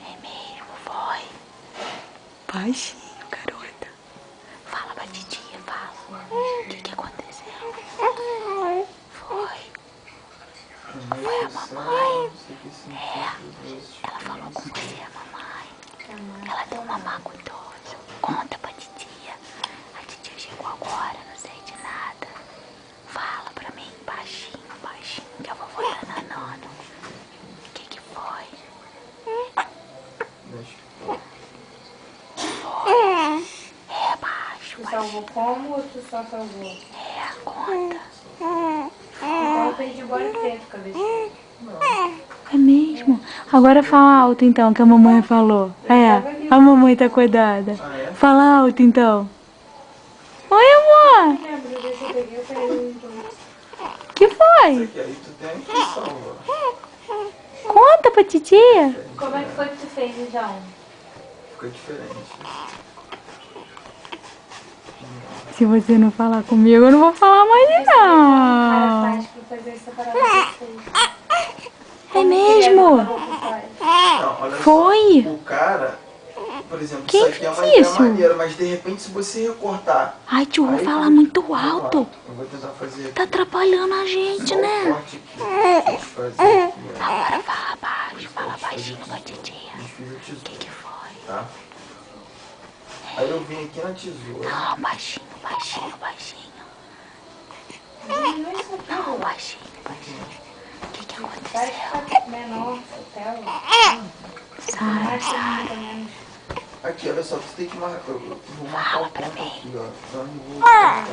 É mesmo, foi. Baixinho, garota. Fala pra titia, fala. O que aconteceu? Foi. Foi a mamãe. Ela falou com você, a mamãe. Ela deu uma má gostosa. Conta pra titia. A titia chegou agora, não sei de nada. Fala pra mim, baixinho, baixinho, que a vovó tá nanando. O que foi? Foi. É baixo, Tu baixinho. salvou como ou tu só salvou? É, conta. Então eu perdi o bode preto, cabeça. É mesmo? Agora fala alto então, que a mamãe falou. É, a mamãe tá cuidada. Fala alto então. Oi, amor. Eu lembro, deixa eu peguei, eu peguei então. Que foi? Aqui, aí tu tem que salvar. Conta pra titia. Como é que foi que tu fez então? Fica diferente. Se você não falar comigo, eu não vou falar mais não. Faz pra fazer essa parada que fez. É mesmo? Não, olha Foi? só. O cara, por exemplo, Quem isso aqui é uma fez ideia isso? maneira, mas de repente se você recortar... Ai, tio, vou aí falar vai- muito vamos lá. alto. Eu vou tentar fazer Tá aqui. atrapalhando a gente, Só o né? corte aqui. Deixa eu fazer aqui, ó. Agora fala baixo, fala baixinho pra titia. Desfiz a O tesoura, que foi? tá? Aí eu vim aqui na tesoura. Não, baixinho, baixinho, baixinho. Não, baixinho, baixinho. O que Vai aconteceu? ficar menor, tela. Sai, Mais sai. menos. Aqui, olha só, você tem que marcar. Eu vou marcar Fala o pra ponto mim. aqui, ó. Então eu vou cortar.